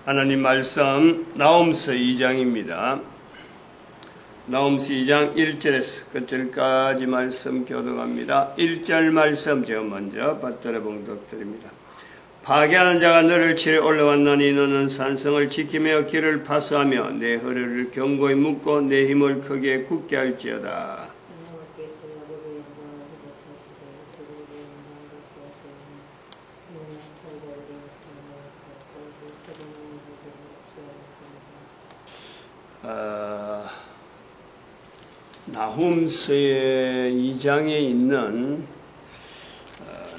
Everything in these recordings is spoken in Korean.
하나님 말씀 나홈서 2장입니다. 나홈서 2장 1절에서 끝절까지 말씀 교독합니다. 1절 말씀 제가 먼저 받들어 봉독드립니다. 파괴하는 자가 너를 치러 올라왔나니 너는 산성을 지키며 길을 파수하며 내 허리를 견고히 묶고 내 힘을 크게 굳게 할지어다. 나홈서의 2장에 있는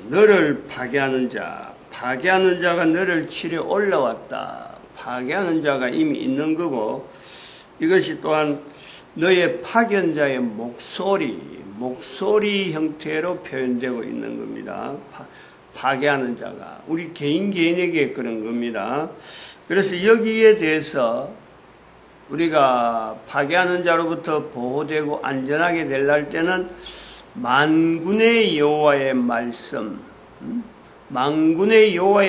너를 파괴하는 자가 너를 치러 올라왔다. 파괴하는 자가 이미 있는 거고, 이것이 또한 너의 파견자의 목소리 형태로 표현되고 있는 겁니다. 파괴하는 자가 우리 개인에게 그런 겁니다. 그래서 여기에 대해서 우리가 파괴하는 자로부터 보호되고 안전하게 될 때는 만군의 여호와의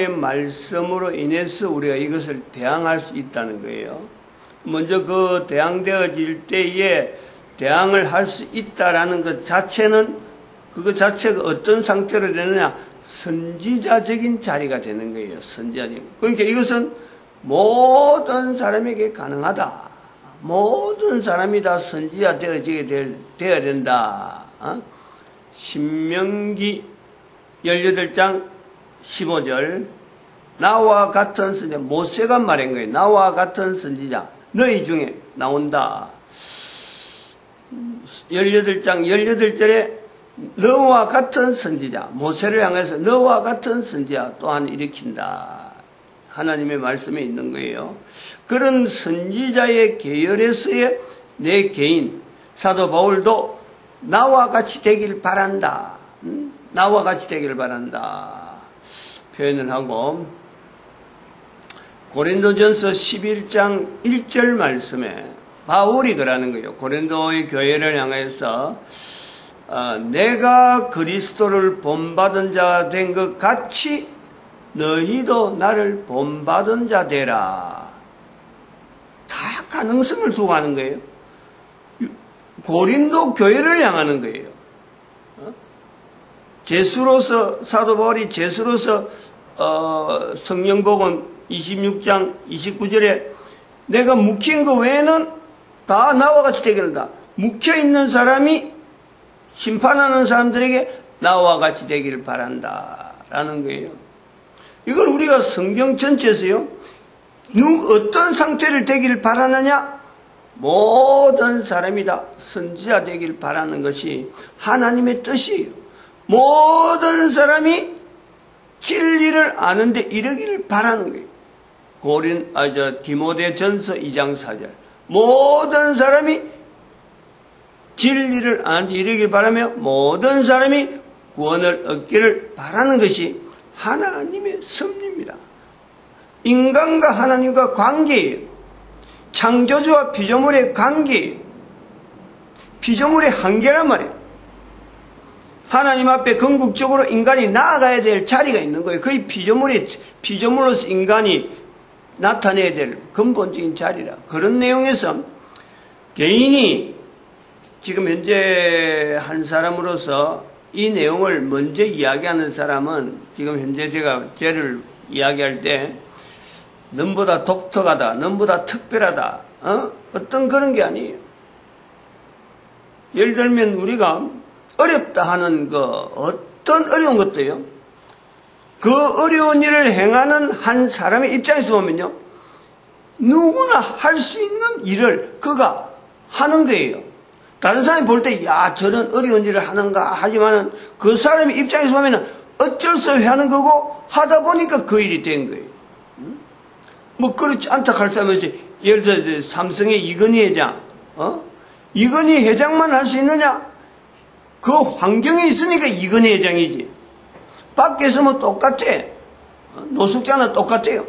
말씀으로 인해서 우리가 이것을 대항할 수 있다는 거예요. 먼저 그 대항되어질 때에 대항을 할 수 있다라는 것 자체는, 그거 자체가 어떤 상태로 되느냐? 선지자적인 자리가 되는 거예요. 선지자적인. 그러니까 이것은 모든 사람에게 가능하다. 모든 사람이 다 선지자 되어야 된다. 신명기 18장 15절. 나와 같은 선지자, 모세가 말한 거예요. 나와 같은 선지자 너희 중에 나온다. 18장 18절에 너와 같은 선지자, 모세를 향해서 너와 같은 선지자 또한 일으킨다. 하나님의 말씀에 있는 거예요. 그런 선지자의 계열에서의 내 개인, 사도 바울도 나와 같이 되길 바란다. 나와 같이 되길 바란다. 표현을 하고, 고린도전서 11장 1절 말씀에 바울이 그러는 거예요. 고린도의 교회를 향해서 내가 그리스도를 본받은 자 된 것 같이 너희도 나를 본받은 자 되라. 다 가능성을 두고 하는 거예요. 고린도 교회를 향하는 거예요. 제수로서, 사도 바울이 제수로서 성령복음 26장 29절에 내가 묵힌 것 외에는 다 나와 같이 되기를. 묵혀있는 사람이 심판하는 사람들에게 나와 같이 되기를 바란다 라는 거예요. 이걸 우리가 성경 전체에서요, 어떤 상태를 되기를 바라느냐? 모든 사람이 다 선지자 되기를 바라는 것이 하나님의 뜻이에요. 모든 사람이 진리를 아는데 이르기를 바라는 거예요. 디모데전서 2장 4절. 모든 사람이 진리를 아는데 이르기를 바라며 모든 사람이 구원을 얻기를 바라는 것이 하나님의 섭리입니다. 인간과 하나님과 관계예요. 창조주와 피조물의 관계예요. 피조물의 한계란 말이에요. 하나님 앞에 궁극적으로 인간이 나아가야 될 자리가 있는 거예요. 거의 피조물로서 인간이 나타내야 될 근본적인 자리라. 그런 내용에서 개인이 지금 현재 한 사람으로서 이 내용을 먼저 이야기하는 사람은 지금 현재 쟤를 이야기할 때 넘보다 독특하다, 넘보다 특별하다, 어떤 그런 게 아니에요. 예를 들면 우리가 어렵다 하는 어떤 어려운 것도요, 그 어려운 일을 행하는 한 사람의 입장에서 보면요, 누구나 할 수 있는 일을 그가 하는 거예요. 다른 사람이 볼 때, 야, 저런 어려운 일을 하는가 하지만은 그 사람의 입장에서 보면은 어쩔 수 없이 하는 거고 하다 보니까 그 일이 된 거예요. 뭐 그렇지 않다 할 사람이지. 예를 들어 삼성의 이건희 회장, 이건희 회장만 할 수 있느냐? 그 환경에 있으니까 이건희 회장이지. 밖에서 뭐 똑같아. 노숙자는 똑같아요.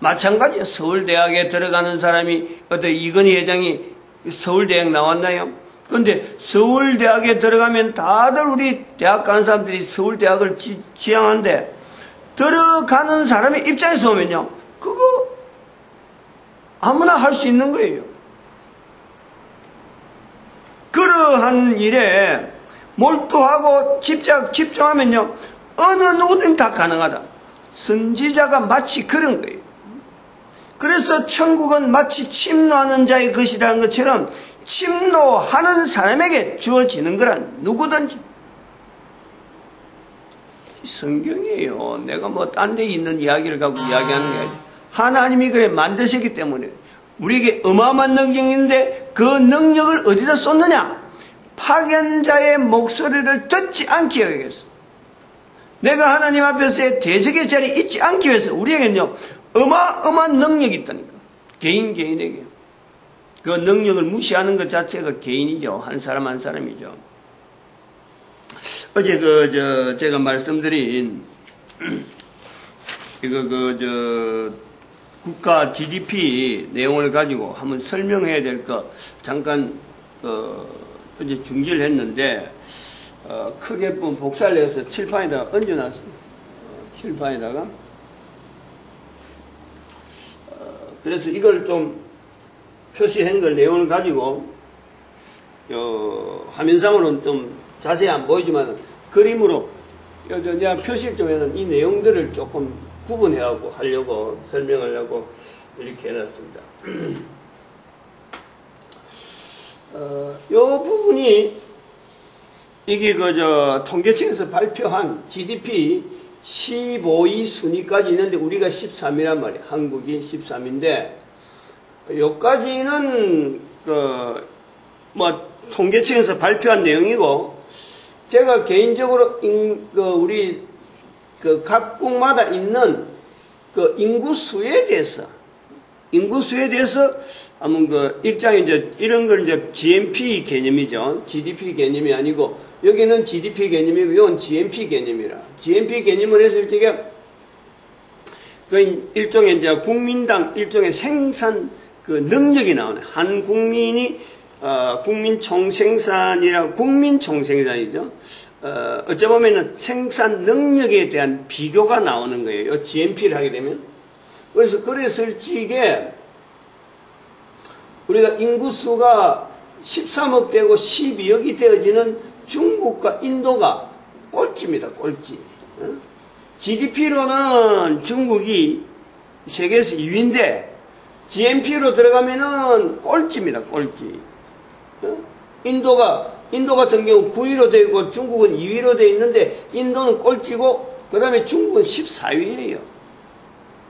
마찬가지야. 서울대학에 들어가는 사람이 어떤 이건희 회장이 서울대학 나왔나요? 그런데 서울대학에 들어가면 다들 우리 대학 가는 사람들이 서울대학을 지향하는데 들어가는 사람의 입장에서 보면요, 그거 아무나 할 수 있는 거예요. 그러한 일에 몰두하고 집중하면요, 어느 누구든 다 가능하다. 선지자가 마치 그런 거예요. 그래서 천국은 마치 침노하는 자의 것이라는 것처럼 침노하는 사람에게 주어지는 거란 누구든지. 성경이에요. 내가 뭐 딴 데 있는 이야기를 갖고 이야기하는 게 아니라 하나님이 그래 만드셨기 때문에 우리에게 어마어마한 능력이 있는데 그 능력을 어디다 쏟느냐? 파견자의 목소리를 듣지 않기 위해서, 내가 하나님 앞에서의 대적의 자리에 있지 않기 위해서 우리에게는요 어마어마한 능력이 있다니까. 개인에게 그 능력을 무시하는 것 자체가 개인이죠. 한 사람 한 사람이죠. 어제 제가 말씀드린 이거 국가 GDP 내용을 가지고 한번 설명해야 될 거 잠깐 어제 중지를 했는데 크게 복사를 해서 칠판에다가 얹어놨습니다. 칠판에다가 그래서 이걸 좀 표시한 걸 내용을 가지고 화면상으로는 좀 자세히 안 보이지만 그림으로 내가 표시를 좀 해놓은 이 내용들을 조금 구분해갖고 하려고 설명하려고 이렇게 해놨습니다. 요 부분이 이게 통계청에서 발표한 GDP 15위 순위까지 있는데 우리가 13위란 말이에요. 한국이 13위인데 요까지는 통계청에서 발표한 내용이고, 제가 개인적으로 우리 각국마다 있는 인구수에 대해서 한번 입장에 이런 걸 GNP 개념이죠. GDP 개념이 아니고 여기는 GDP 개념이고 이건 GNP 개념이라. GNP 개념을 했을 때 일종의 국민당 일종의 생산 능력이 나오네. 한 국민이 국민 총생산이라고, 국민 총생산이죠. 어찌 보면은 생산 능력에 대한 비교가 나오는 거예요. GNP를 하게 되면. 그랬을 적에 우리가 인구수가 13억 되고 12억이 되어지는 중국과 인도가 꼴찌입니다. 꼴찌. GDP로는 중국이 세계에서 2위인데 GNP로 들어가면은 꼴찌입니다. 꼴찌. 인도 같은 경우 9위로 되어 있고 중국은 2위로 되어 있는데 인도는 꼴찌고 그 다음에 중국은 14위예요.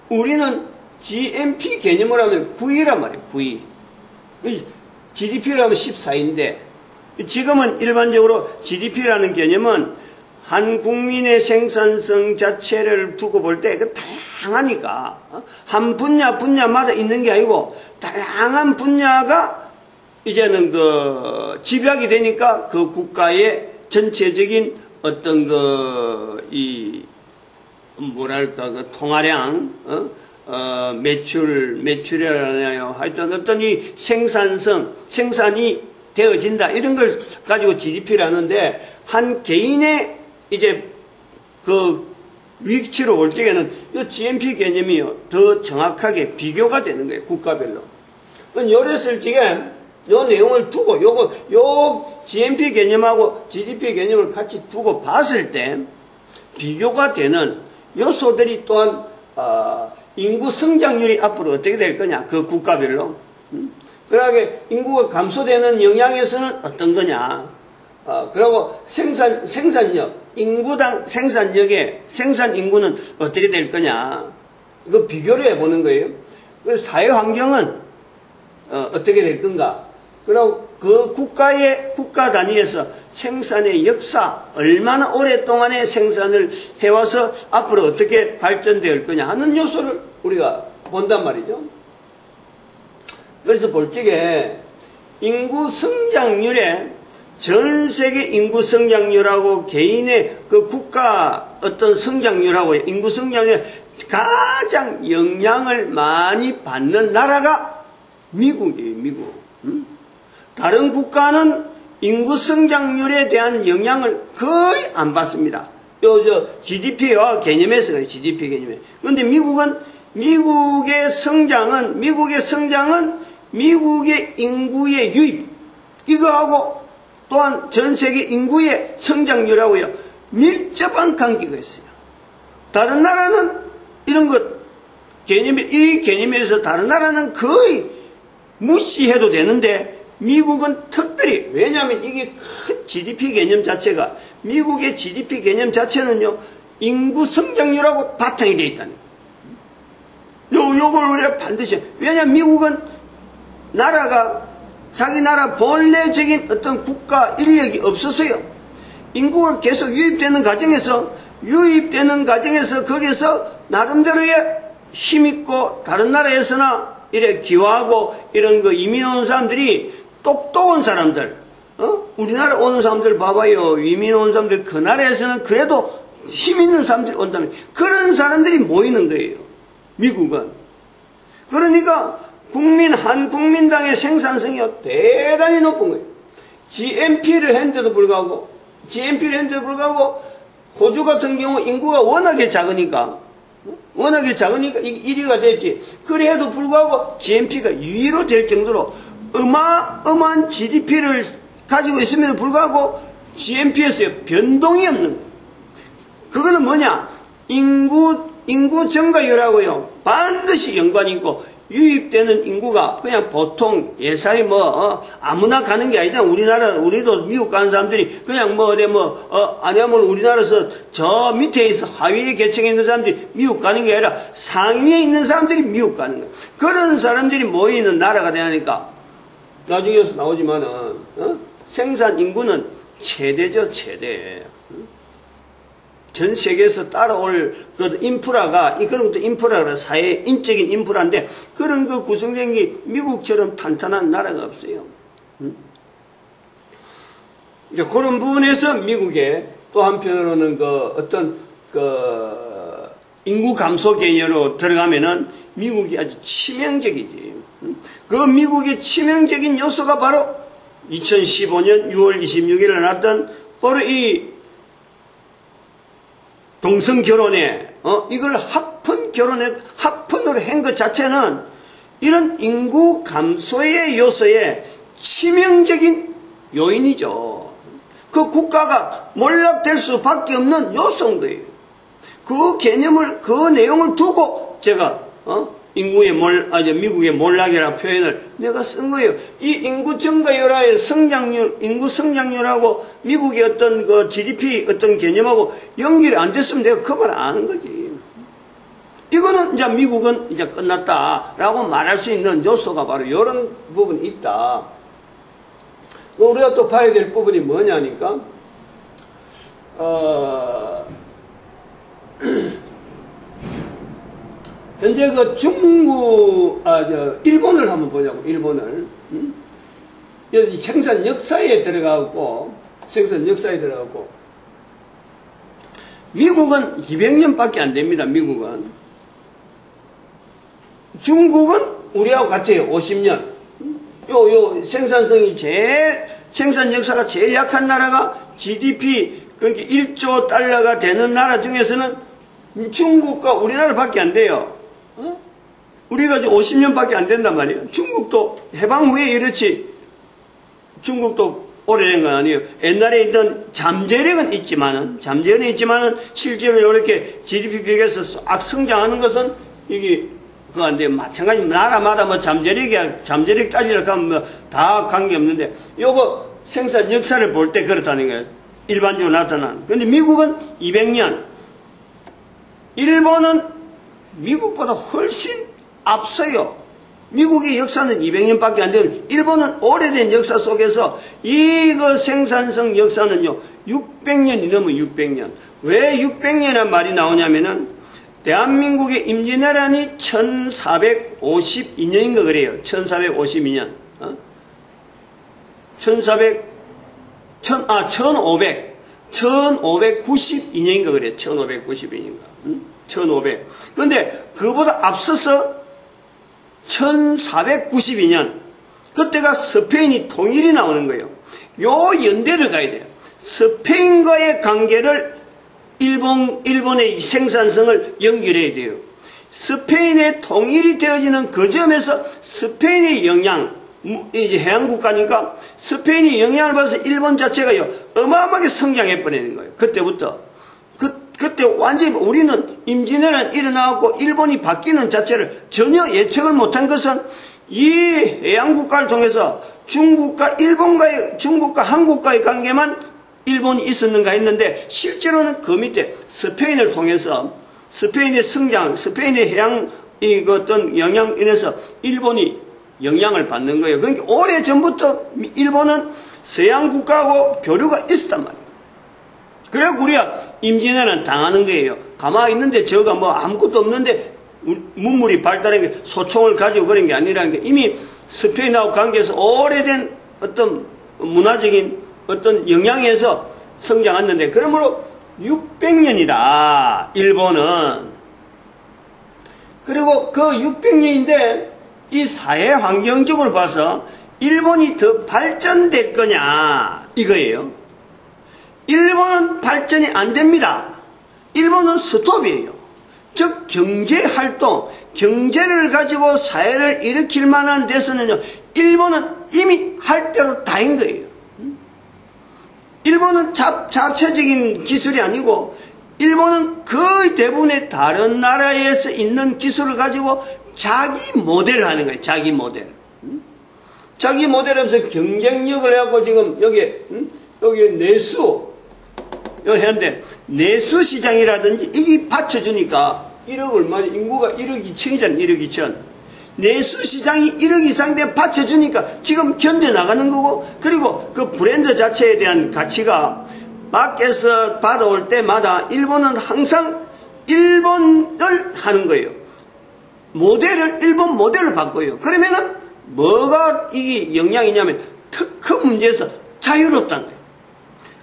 우리는 GNP 개념을 하면 9위란 말이에요. 9위. GDP를 하면 14위인데 지금은 일반적으로 GDP라는 개념은 한 국민의 생산성 자체를 두고 볼 때 다양하니까 한 분야마다 있는 게 아니고 다양한 분야가 이제는 집약이 되니까 그 국가의 전체적인 어떤 통화량, 매출이라나요? 하여튼 어떤 이 생산이 되어진다. 이런 걸 가지고 GDP를 하는데, 한 개인의 이제 위치로 올 적에는 이 GNP 개념이 더 정확하게 비교가 되는 거예요. 국가별로. 요랬을 적에 요 내용을 두고 요 GNP 개념하고 GDP 개념을 같이 두고 봤을 때 비교가 되는 요소들이 또한 인구 성장률이 앞으로 어떻게 될 거냐, 그 국가별로. 그러게 인구가 감소되는 영향에서는 어떤 거냐. 그리고 생산력, 인구당 생산력의 생산 인구는 어떻게 될 거냐. 이거 비교를 해보는 거예요. 그래서 사회 환경은 어떻게 될 건가. 그리고 그 국가 단위에서 생산의 역사, 얼마나 오랫동안의 생산을 해와서 앞으로 어떻게 발전될 거냐 하는 요소를 우리가 본단 말이죠. 그래서 볼 적에 인구 성장률에 전 세계 인구 성장률하고 개인의 그 국가 어떤 성장률하고 인구 성장률에 가장 영향을 많이 받는 나라가 미국이에요. 미국. 다른 국가는 인구 성장률에 대한 영향을 거의 안 받습니다. GDP와 개념에서 그래요. GDP 개념에. 그런데 미국은 미국의 성장은 미국의 인구의 유입, 이거하고 또한 전 세계 인구의 성장률하고요, 밀접한 관계가 있어요. 다른 나라는 이런 것, 이 개념에서 다른 나라는 거의 무시해도 되는데, 미국은 특별히, 왜냐하면 이게 큰 GDP 개념 자체가, 미국의 GDP 개념 자체는요, 인구 성장률하고 바탕이 되어 있다는 거예요. 요걸 우리가 반드시, 왜냐하면 미국은 나라가, 자기 나라 본래적인 어떤 국가 인력이 없어서요. 인구가 계속 유입되는 과정에서 거기서 나름대로의 힘있고, 다른 나라에서나 이래 기화하고 이런 거 이민 오는 사람들이 똑똑한 사람들, 우리나라 오는 사람들 봐봐요. 이민 오는 사람들, 그 나라에서는 그래도 힘있는 사람들이 온다면, 그런 사람들이 모이는 거예요. 미국은. 그러니까 한 국민당의 생산성이 대단히 높은 거예요. GNP를 했는데도 불구하고 호주 같은 경우 인구가 워낙에 작으니까 1위가 됐지. 그래도 불구하고 GNP가 2위로 될 정도로 어마어마한 GDP를 가지고 있음에도 불구하고 GNP에서 변동이 없는 거예요. 그거는 뭐냐? 인구 증가율하고요, 반드시 연관이 있고, 유입되는 인구가 그냥 보통 예산이 아무나 가는 게 아니잖아. 우리도 미국 가는 사람들이 그냥 아니면 우리나라에서 저 밑에 있어 하위에 계층에 있는 사람들이 미국 가는 게 아니라 상위에 있는 사람들이 미국 가는 거야. 그런 사람들이 모이는 나라가 되니까, 나중에서 나오지만은, 생산 인구는 최대죠, 최대. 전 세계에서 따라올 그 인프라가, 그런 것도 인프라라, 사회 인적인 인프라인데, 그런 거 구성된 게 미국처럼 탄탄한 나라가 없어요. 이제 그런 부분에서 미국의 또 한편으로는 인구 감소 개념으로 들어가면은 미국이 아주 치명적이지. 그 미국의 치명적인 요소가 바로 2015년 6월 26일에 났던 바로 이 동성 결혼에, 이걸 학문으로 한 것 자체는 이런 인구 감소의 요소의 치명적인 요인이죠. 그 국가가 몰락될 수밖에 없는 요소인 거예요. 그 개념을, 그 내용을 두고 제가, 미국의 몰락이라는 표현을 내가 쓴 거예요. 이 인구 증가율하고 인구 성장률하고 미국의 어떤 그 GDP 어떤 개념하고 연결이 안 됐으면 내가 그 말 아는 거지. 이거는 이제 미국은 이제 끝났다라고 말할 수 있는 요소가 바로 이런 부분이 있다. 우리가 또 봐야 될 부분이 뭐냐니까, 현재 그 일본을 한번 보자고, 일본을. 생산 역사에 들어가고, 미국은 200년밖에 안 됩니다, 미국은. 중국은 우리하고 같아요, 50년. 생산 역사가 제일 약한 나라가 GDP, 그러니까 1조 달러가 되는 나라 중에서는 중국과 우리나라밖에 안 돼요. 우리가 50년밖에 안 된단 말이에요. 중국도 해방 후에 이렇지. 중국도 오래된 건 아니에요. 옛날에 있던 잠재력은 있지만은 실제로 이렇게 GDP 비교해서 싹 성장하는 것은 이게 그거 안 돼요. 마찬가지 나라마다 잠재력 따지려고 하면 다 관계없는데, 요거 생산 역사를 볼 때 그렇다는 거예요. 일반적으로 나타나는. 근데 미국은 200년. 일본은 미국보다 훨씬 앞서요. 미국의 역사는 200년밖에 안 되는, 일본은 오래된 역사 속에서 이거 생산성 역사는요 600년이 넘어. 600년. 왜 600년이라는 말이 나오냐면은 대한민국의 임진왜란이 1452년인가 그래요. 1452년. 1592년인가 그래요. 1592년인가. 1500. 근데 그보다 앞서서 1492년, 그때가 스페인이 통일이 나오는 거예요. 요 연대를 가야 돼요. 스페인과의 관계를 일본의 생산성을 연결해야 돼요. 스페인의 통일이 되어지는 그 점에서 스페인의 영향, 이제 해양국가니까 스페인이 영향을 받아서 일본 자체가요, 어마어마하게 성장해 버리는 거예요. 그때부터. 그때 완전히 우리는 임진왜란 일어나고 일본이 바뀌는 자체를 전혀 예측을 못한 것은 이 해양국가를 통해서 중국과 한국과의 관계만 일본이 있었는가 했는데 실제로는 그 밑에 스페인을 통해서 스페인의 성장, 스페인의 해양 어떤 영향 인해서 일본이 영향을 받는 거예요. 그러니까 오래 전부터 일본은 서양 국가하고 교류가 있었단 말이에요. 그래서 우리가 임진왜란 당하는 거예요. 가만히 있는데 저가 뭐 아무것도 없는데 문물이 발달한 게 소총을 가지고 그런 게 아니라는 게 이미 스페인하고 관계에서 오래된 어떤 문화적인 어떤 영향에서 성장했는데 그러므로 600년이다. 일본은. 그리고 그 600년인데 이 사회 환경적으로 봐서 일본이 더 발전될 거냐 이거예요. 일본은 발전이 안 됩니다. 일본은 스톱이에요. 즉 경제활동, 경제를 가지고 사회를 일으킬 만한 데서는요, 일본은 이미 할 대로 다인 거예요. 일본은 자체적인 기술이 아니고 일본은 거의 대부분의 다른 나라에서 있는 기술을 가지고 자기 모델을 하는 거예요. 자기 모델. 자기 모델에서 경쟁력을 해갖고 지금 여기 내수 여기 했는데 내수 시장이라든지 이게 받쳐주니까 1억 얼마냐 인구가 1억 2천이잖아. 1억 2천. 내수 시장이 1억 이상 돼 받쳐주니까 지금 견뎌나가는 거고 그리고 그 브랜드 자체에 대한 가치가 밖에서 받아올 때마다 일본은 항상 일본을 하는 거예요. 일본 모델을 바꿔요. 그러면은 뭐가 이게 영향이냐면 특허 문제에서 자유롭다는 거예요.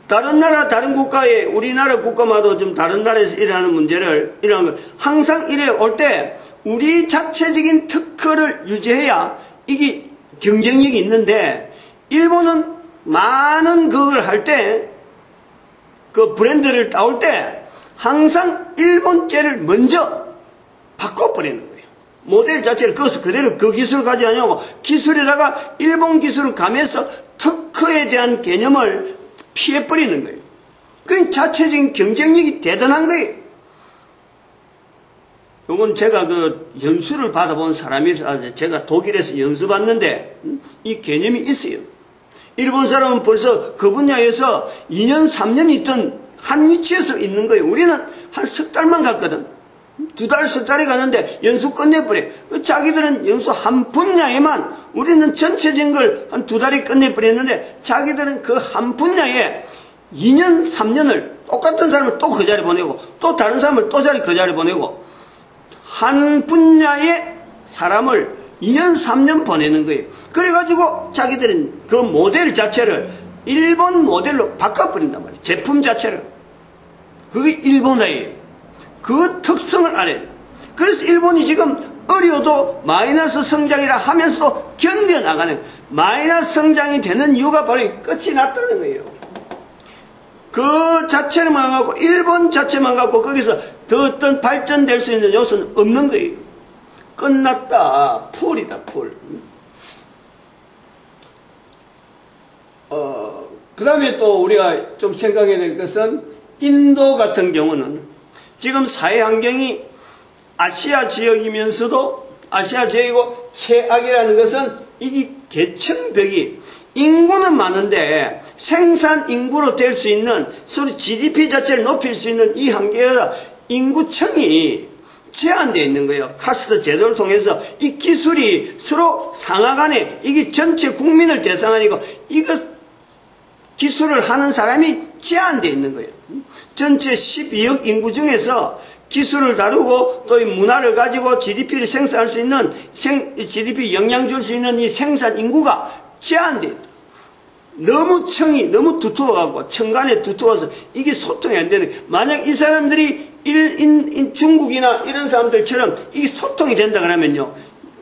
다른 나라, 다른 국가에, 우리나라 국가마도 좀 다른 나라에서 일어나는 문제를, 일어나는 걸 항상 이래 올 때, 우리 자체적인 특허를 유지해야 이게 경쟁력이 있는데, 일본은 많은 그걸 할 때, 그 브랜드를 따올 때, 항상 일본제를 먼저 바꿔버리는 거예요. 모델 자체를 그것을 그대로 그 기술을 가지고 하냐고, 기술에다가 일본 기술을 가면서 특허에 대한 개념을 피해버리는 거예요. 그 자체적인 경쟁력이 대단한 거예요. 요건 제가 그 연수를 받아본 사람이라서 제가 독일에서 연수 받는데 이 개념이 있어요. 일본 사람은 벌써 그 분야에서 2년, 3년 있던 한 위치에서 있는 거예요. 우리는 한 석 달만 갔거든. 2달, 석 달이 가는데 연수 끝내버려. 자기들은 연수 한 분야에만 우리는 전체적인 걸 한 2달이 끝내버렸는데 자기들은 그 한 분야에 2년, 3년을 똑같은 사람을 또 그 자리 보내고 또 다른 사람을 또 그 자리 보내고 한 분야의 사람을 2년, 3년 보내는 거예요. 그래가지고 자기들은 그 모델 자체를 일본 모델로 바꿔버린단 말이에요. 제품 자체를. 그게 일본어예요. 그 특성을 알아야 돼요. 그래서 일본이 지금 어려도 마이너스 성장이라 하면서도 견뎌나가는 마이너스 성장이 되는 이유가 바로 끝이 났다는 거예요. 그 자체만 갖고 일본 자체만 갖고 거기서 더 어떤 발전될 수 있는 요소는 없는 거예요. 끝났다. 풀이다. 풀. 그 다음에 또 우리가 좀 생각해야 될 것은 인도 같은 경우는 지금 사회 환경이 아시아 지역이면서도 아시아 지역이고 최악이라는 것은 이 계층벽이 인구는 많은데 생산 인구로 될 수 있는 서로 GDP 자체를 높일 수 있는 이 한계가 인구층이 제한되어 있는 거예요. 카스트 제도를 통해서 이 기술이 서로 상하 간에 이게 전체 국민을 대상하니까 이거 기술을 하는 사람이 제한되어 있는 거예요. 전체 12억 인구 중에서 기술을 다루고 또 이 문화를 가지고 GDP를 생산할 수 있는 GDP 영향 줄 수 있는 이 생산 인구가 제한돼 있다. 너무 층이 너무 두터워갖고 층간에 두터워서 이게 소통이 안 되는 거예요. 만약 이 사람들이 중국이나 이런 사람들처럼 이게 소통이 된다 그러면요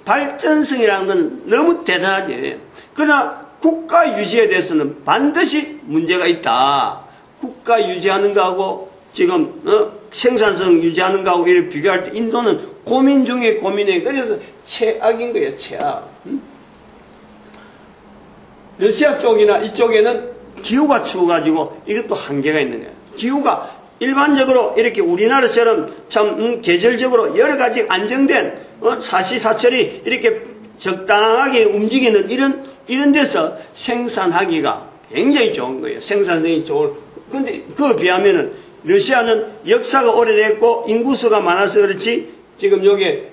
발전성이라는 건 너무 대단하지. 그러나 국가 유지에 대해서는 반드시 문제가 있다. 국가 유지하는 거하고 지금 생산성 유지하는 거하고 이렇게 비교할 때 인도는 고민 중에 고민해. 그래서 최악인 거예요, 최악. 러시아 쪽이나 이쪽에는 기후가 추워가지고 이것도 한계가 있는 거예요. 기후가 일반적으로 이렇게 우리나라처럼 참 계절적으로 여러 가지 안정된 사시사철이 이렇게 적당하게 움직이는 이런 데서 생산하기가 굉장히 좋은 거예요. 생산성이 좋을. 근데 그에 비하면은 러시아는 역사가 오래됐고 인구수가 많아서 그렇지 지금 여기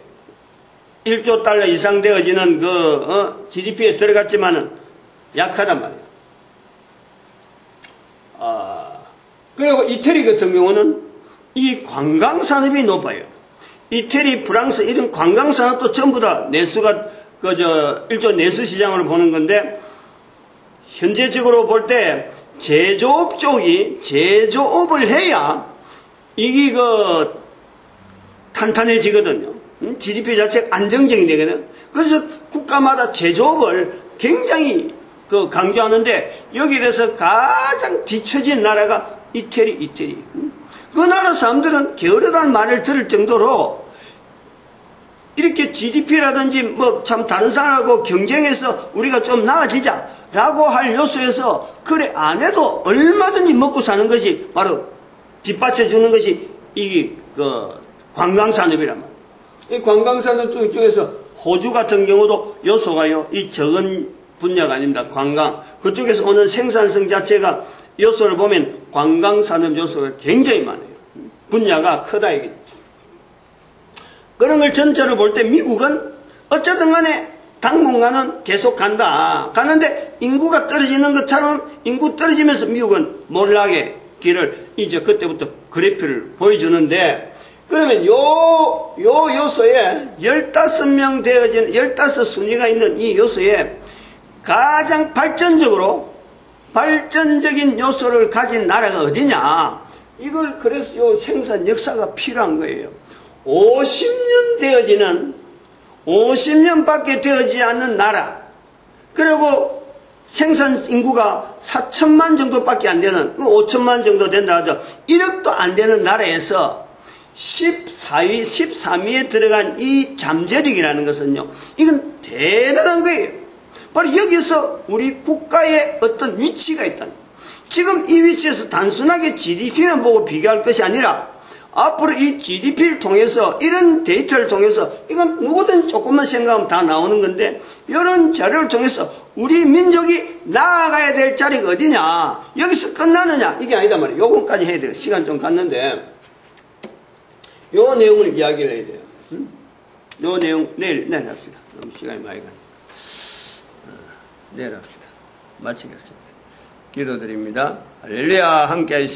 1조 달러 이상 되어지는 GDP에 들어갔지만은 약하단 말이에요. 그리고 이태리 같은 경우는 이 관광산업이 높아요. 이태리, 프랑스 이런 관광산업도 전부 다 내수가 일종 내수 시장으로 보는 건데 현재적으로 볼 때 제조업 쪽이 제조업을 해야 이게 탄탄해지거든요. GDP 자체가 안정적이 되거든요. 그래서 국가마다 제조업을 굉장히 강조하는데 여기에 대해서 가장 뒤처진 나라가 이태리. 그 나라 사람들은 게으르다는 말을 들을 정도로 이렇게 GDP라든지 참 다른 사람하고 경쟁해서 우리가 좀 나아지자라고 할 요소에서 그래 안 해도 얼마든지 먹고 사는 것이 바로 뒷받쳐 주는 것이 이 관광산업이란 말이에요. 이 관광산업 중에서 호주 같은 경우도 요소가요. 이 적은 분야가 아닙니다. 관광. 그쪽에서 오는 생산성 자체가 요소를 보면 관광산업 요소가 굉장히 많아요. 분야가 크다 이게. 그런 걸 전체로 볼 때 미국은 어쨌든 간에 당분간은 계속 가는데 인구가 떨어지는 것처럼 인구 떨어지면서 미국은 몰락의 길을 이제 그때부터 그래프를 보여주는데 그러면 요 요소에 15명 되어진 15순위가 있는 이 요소에 가장 발전적인 요소를 가진 나라가 어디냐? 이걸 그래서 요 생산 역사가 필요한 거예요. 50년밖에 되어지지 않는 나라. 그리고 생산 인구가 4천만 정도밖에 안 되는, 5천만 정도 된다 하죠. 1억도 안 되는 나라에서 13위에 들어간 이 잠재력이라는 것은요, 이건 대단한 거예요. 바로 여기서 우리 국가의 어떤 위치가 있다. 지금 이 위치에서 단순하게 GDP만 보고 비교할 것이 아니라 앞으로 이 GDP를 통해서 이런 데이터를 통해서 이건 누구든 조금만 생각하면 다 나오는 건데 이런 자료를 통해서 우리 민족이 나아가야 될 자리가 어디냐 여기서 끝나느냐 이게 아니다 말이에요. 요거까지 해야 돼요. 시간 좀 갔는데 요 내용을 이야기를 해야 돼요. 요 내용 내일 합시다. 너무 시간이 많이 가네. 내일 합시다. 마치겠습니다. 기도드립니다. 할렐루야 함께 하시면